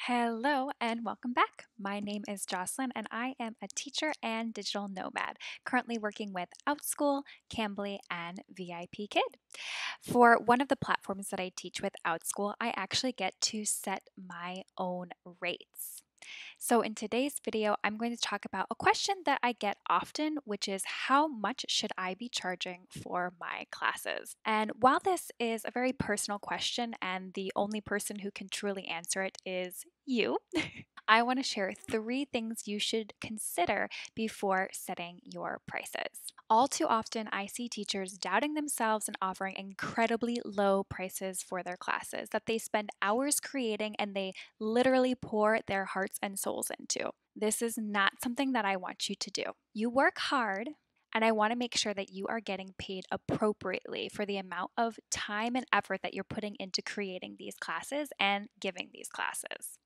Hello and welcome back. My name is Jocelyn and I am a teacher and digital nomad, currently working with Outschool, Cambly, and VIP Kid. For one of the platforms that I teach with Outschool, I actually get to set my own rates. So in today's video, I'm going to talk about a question that I get often, which is how much should I be charging for my classes? And while this is a very personal question and the only person who can truly answer it is you, I want to share 3 things you should consider before setting your prices. All too often, I see teachers doubting themselves and offering incredibly low prices for their classes that they spend hours creating and they literally pour their hearts and souls into. This is not something that I want you to do. You work hard, and I want to make sure that you are getting paid appropriately for the amount of time and effort that you're putting into creating these classes and giving these classes.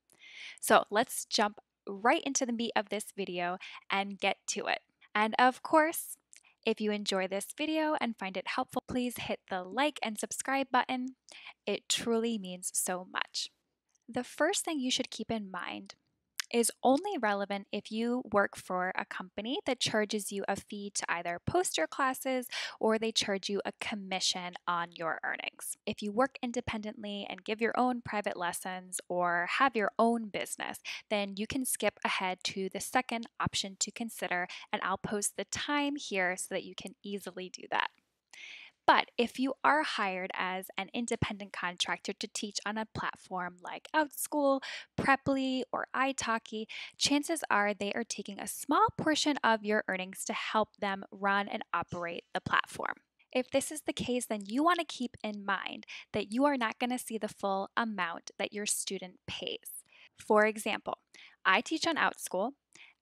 So let's jump right into the meat of this video and get to it. And of course, if you enjoy this video and find it helpful, please hit the like and subscribe button. It truly means so much. The first thing you should keep in mind is only relevant if you work for a company that charges you a fee to either post your classes or they charge you a commission on your earnings. If you work independently and give your own private lessons or have your own business, then you can skip ahead to the second option to consider, and I'll post the time here so that you can easily do that. But if you are hired as an independent contractor to teach on a platform like Outschool, Preply, or italki, chances are they are taking a small portion of your earnings to help them run and operate the platform. If this is the case, then you want to keep in mind that you are not going to see the full amount that your student pays. For example, I teach on Outschool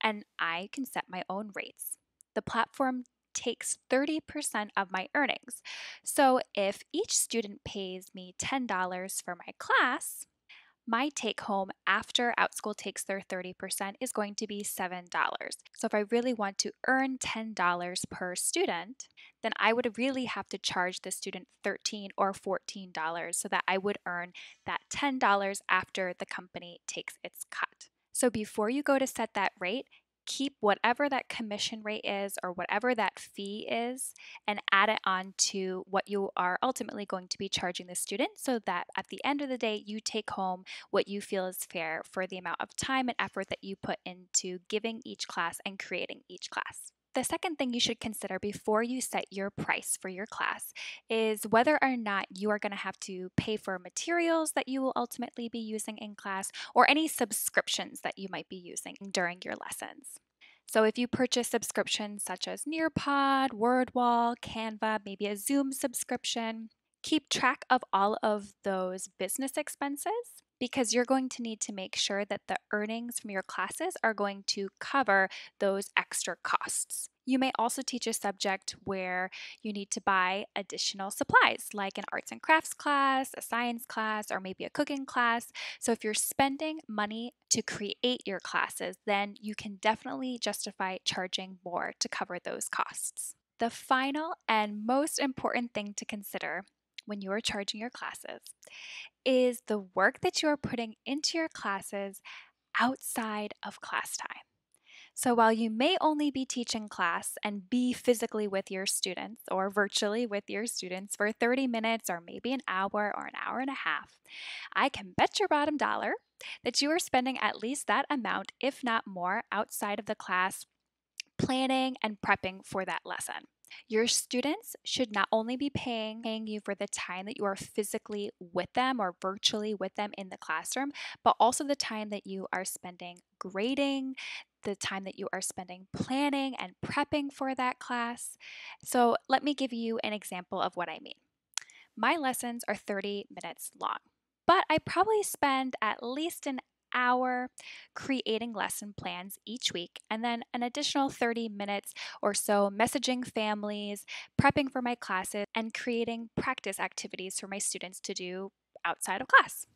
and I can set my own rates. The platform takes 30% of my earnings. So if each student pays me $10 for my class, my take home after Outschool takes their 30% is going to be $7. So if I really want to earn $10 per student, then I would really have to charge the student $13 or $14 so that I would earn that $10 after the company takes its cut. So before you go to set that rate, keep whatever that commission rate is or whatever that fee is and add it on to what you are ultimately going to be charging the student so that at the end of the day, you take home what you feel is fair for the amount of time and effort that you put into giving each class and creating each class. The second thing you should consider before you set your price for your class is whether or not you are going to have to pay for materials that you will ultimately be using in class or any subscriptions that you might be using during your lessons. So if you purchase subscriptions such as Nearpod, WordWall, Canva, maybe a Zoom subscription, keep track of all of those business expenses because you're going to need to make sure that the earnings from your classes are going to cover those extra costs. You may also teach a subject where you need to buy additional supplies, like an arts and crafts class, a science class, or maybe a cooking class. So if you're spending money to create your classes, then you can definitely justify charging more to cover those costs. The final and most important thing to consider when you are charging your classes is the work that you are putting into your classes outside of class time. So while you may only be teaching class and be physically with your students or virtually with your students for 30 minutes or maybe an hour or an hour and a half, I can bet your bottom dollar that you are spending at least that amount, if not more, outside of the class planning and prepping for that lesson. Your students should not only be paying you for the time that you are physically with them or virtually with them in the classroom, but also the time that you are spending grading, the time that you are spending planning and prepping for that class. So let me give you an example of what I mean. My lessons are 30 minutes long, but I probably spend at least an hour creating lesson plans each week, and then an additional 30 minutes or so messaging families, prepping for my classes, and creating practice activities for my students to do outside of class.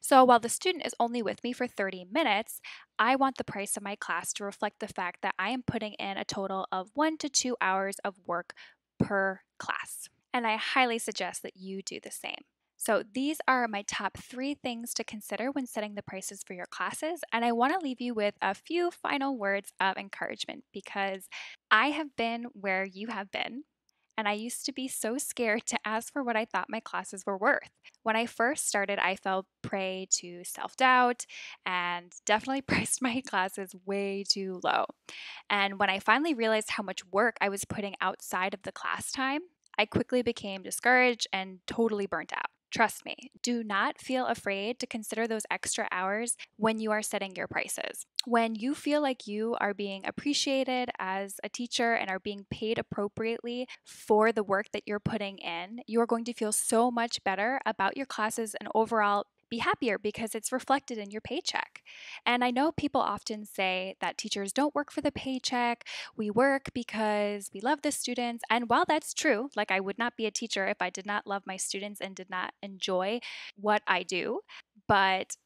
So while the student is only with me for 30 minutes, I want the price of my class to reflect the fact that I am putting in a total of 1 to 2 hours of work per class. And I highly suggest that you do the same. So, these are my top 3 things to consider when setting the prices for your classes. And I want to leave you with a few final words of encouragement because I have been where you have been. And I used to be so scared to ask for what I thought my classes were worth. When I first started, I fell prey to self doubt and definitely priced my classes way too low. And when I finally realized how much work I was putting outside of the class time, I quickly became discouraged and totally burnt out. Trust me, do not feel afraid to consider those extra hours when you are setting your prices. When you feel like you are being appreciated as a teacher and are being paid appropriately for the work that you're putting in, you are going to feel so much better about your classes and overall be happier because it's reflected in your paycheck. And I know people often say that teachers don't work for the paycheck. We work because we love the students. And while that's true, like I would not be a teacher if I did not love my students and did not enjoy what I do. But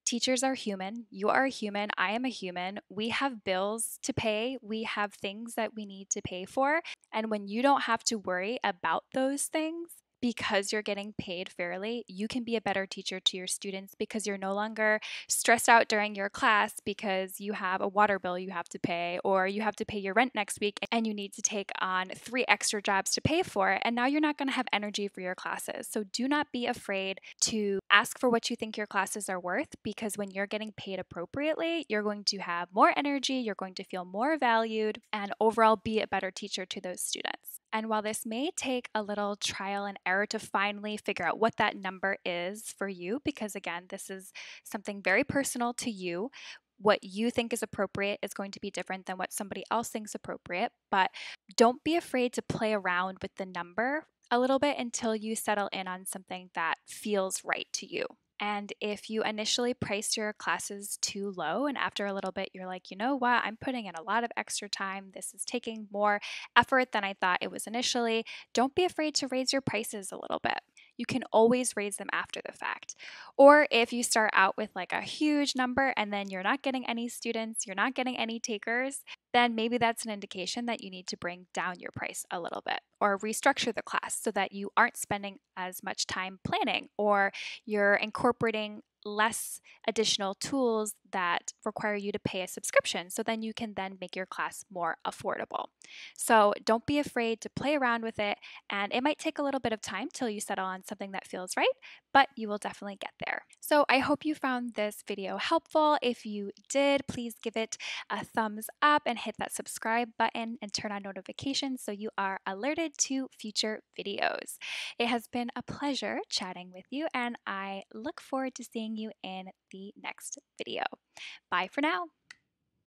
teachers are human. You are a human. I am a human. We have bills to pay. We have things that we need to pay for. And when you don't have to worry about those things, because you're getting paid fairly, you can be a better teacher to your students because you're no longer stressed out during your class because you have a water bill you have to pay or you have to pay your rent next week and you need to take on 3 extra jobs to pay for it. And now you're not going to have energy for your classes. So do not be afraid to ask for what you think your classes are worth because when you're getting paid appropriately, you're going to have more energy, you're going to feel more valued, and overall be a better teacher to those students. And while this may take a little trial and error to finally figure out what that number is for you, because again, this is something very personal to you. What you think is appropriate is going to be different than what somebody else thinks appropriate. But don't be afraid to play around with the number a little bit until you settle in on something that feels right to you. And if you initially price your classes too low, and after a little bit, you're like, you know what, I'm putting in a lot of extra time. This is taking more effort than I thought it was initially. Don't be afraid to raise your prices a little bit. You can always raise them after the fact. Or if you start out with like a huge number and then you're not getting any students, you're not getting any takers, then maybe that's an indication that you need to bring down your price a little bit or restructure the class so that you aren't spending as much time planning or you're incorporating less additional tools that require you to pay a subscription. So then you can then make your class more affordable. So don't be afraid to play around with it. And it might take a little bit of time till you settle on something that feels right, but you will definitely get there. So I hope you found this video helpful. If you did, please give it a thumbs up and hit that subscribe button and turn on notifications so you are alerted to future videos. It has been a pleasure chatting with you, and I look forward to seeing you in the next video. Bye for now.